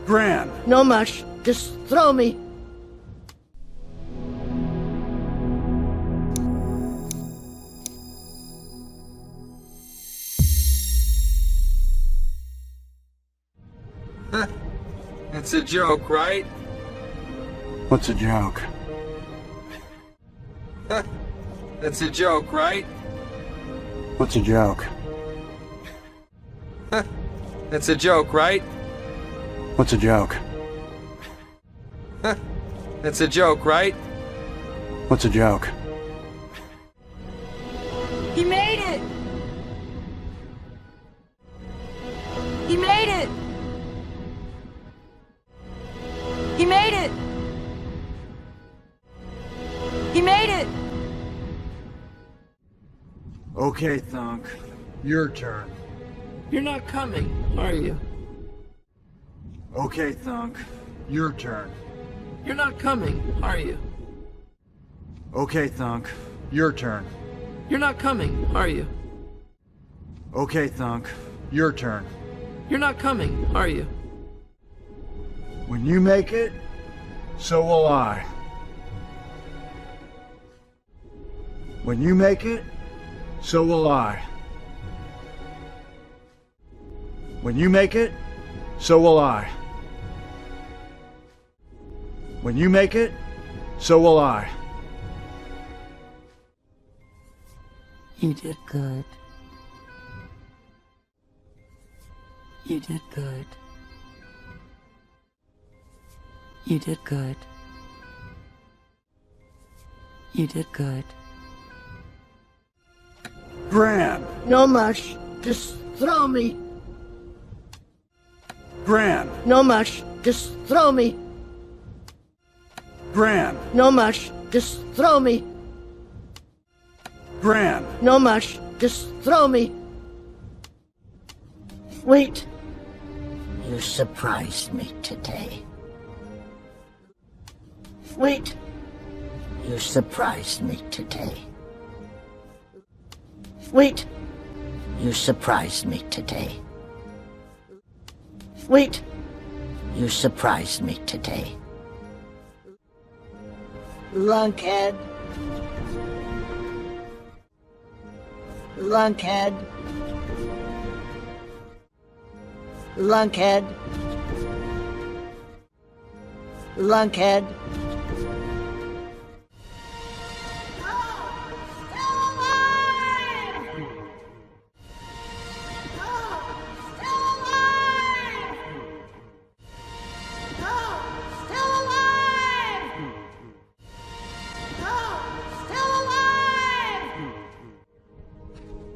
Gran. No much. Just throw me. It's a joke, right? What's a joke? It's a joke, right? What's a joke? It's a joke, right? What's a joke? It's a joke, right? What's a joke? He made it! He made it! He made it! He made it! Okay, Thunk. Your turn. You're not coming, are you? Okay, Thunk. Your turn. You're not coming, are you? Okay, Thunk. Your turn. You're not coming, are you? Okay, Thunk. Your turn. You're not coming, are you? When you make it, so will I. When you make it, so will I. When you make it, so will I. When you make it, so will I. You did good. You did good. You did good. You did good. Gran. No much. Just throw me. Gran. No much. Just throw me. Gran. No much. Just throw me. Gran. No much. Just throw me. Wait. You surprised me today. Wait. You surprised me today. Wait. You surprised me today. Wait. You surprised me today. Lunkhead. Lunkhead. Lunkhead. Lunkhead.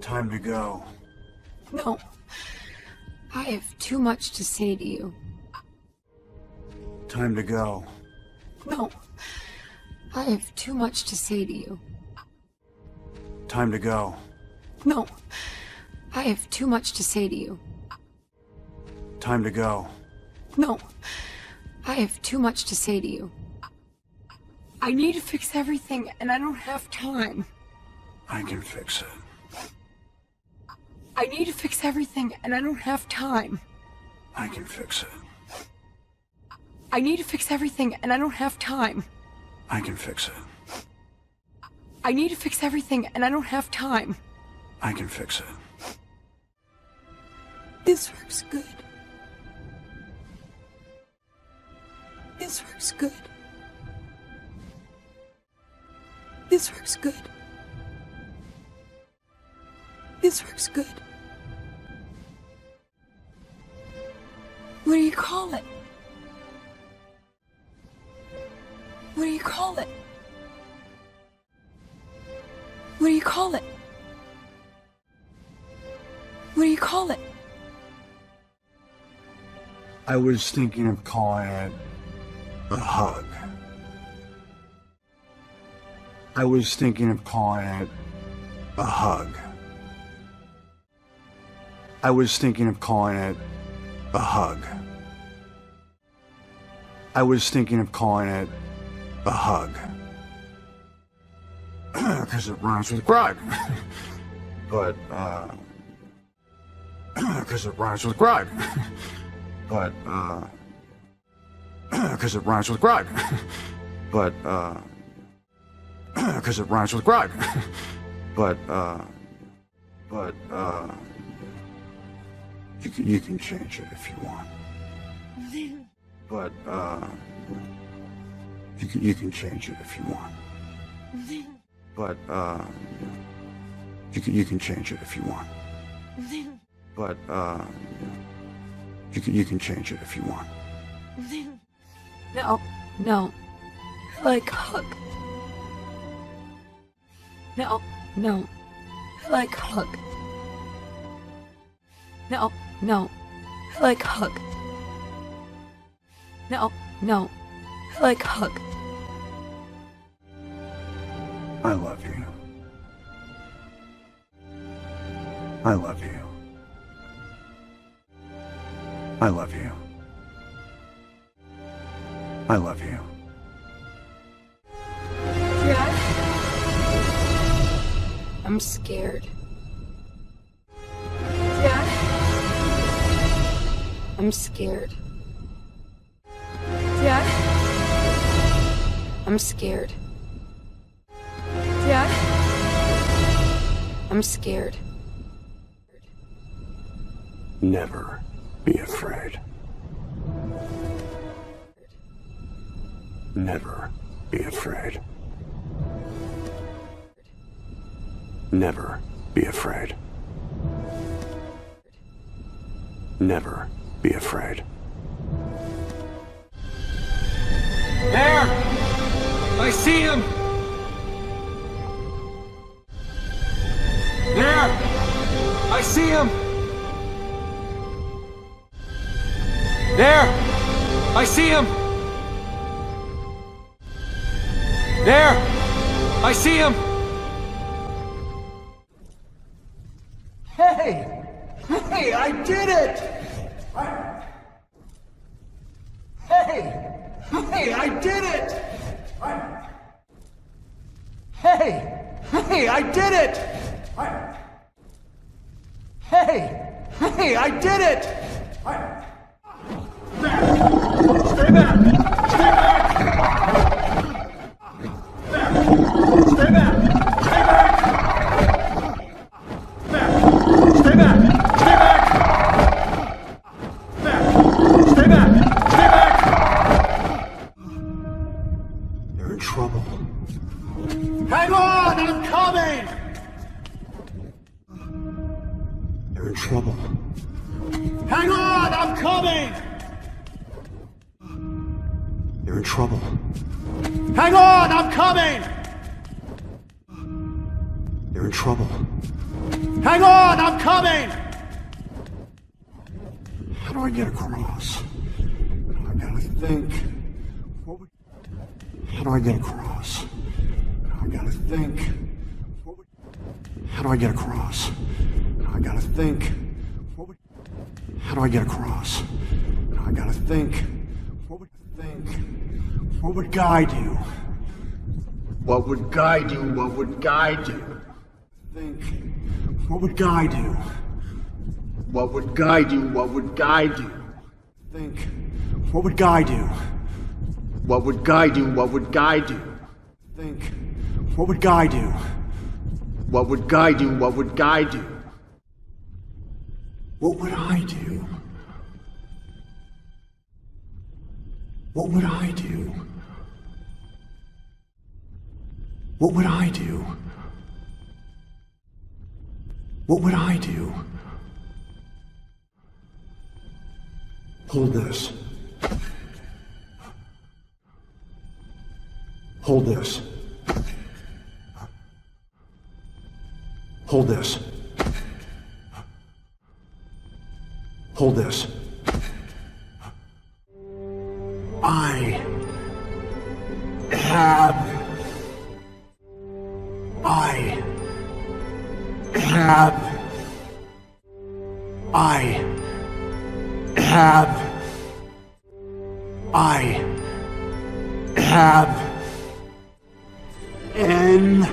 Time to go. No. I have too much to say to you. Time to go. No. I have too much to say to you. Time to go. No. I have too much to say to you. Time to go. No. I have too much to say to you. I need to fix everything, and I don't have time. I can fix it. I need to fix everything, and I don't have time. I can fix it. I need to fix everything, and I don't have time. I can fix it. I need to fix everything, and I don't have time. I can fix it. This works good. This works good. This works good. This works good. What do you call it? What do you call it? What do you call it? What do you call it? I was thinking of calling it a hug. I was thinking of calling it a hug. I was thinking of calling it a hug. I was thinking of calling it a hug. Because it rhymes with Greg. But, because it rhymes with Greg. But, Because it rhymes with Grog. But, because it rhymes with Grog. But, you can change it if you want. But, you can change it if you want. But, you can change it if you want. But, you can change it if you want. No, no. I like hug. No, no. I like hug. No, no. I like hug. No, no. I like hug. I love you. I love you. I love you. I love you. Dad? I'm scared. Dad? I'm scared. Dad? I'm scared. Dad? I'm scared. Never be afraid. Never be afraid. Never be afraid. Never be afraid. There! I see him! There! I see him! There! I see him! There! I see him! Hey! Hey, I did it! Hey! Hey, I did it! Hey! Hey, I did it! Hey! Hey, I did it! Stay back! Stay back! Stay back! Stay back! Stay back! Stay back! Stay back! Stay back! You're in trouble. Hang on! I'm coming! You're in trouble. Hang on! I'm coming! You're in trouble. Hang on! I'm coming! You're in trouble. Hang on! I'm coming! How do I get across? I gotta think. How do I get across? I gotta think. How do I get across? I gotta think. How do I get across? I gotta think. What would guide you? What would guide you? What would guide you? Think. What would guide you? What would guide you? What would guide you? Think. What would guide you? What would guide you? What would guide you? Think. What would guide you? What would guide you? What would guide you? What would I do? What would I do? What would I do? What would I do? Hold this. Hold this. Hold this. Hold this. I have I have an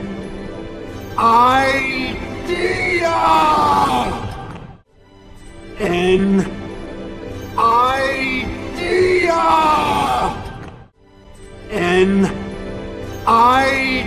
idea. An idea. An idea!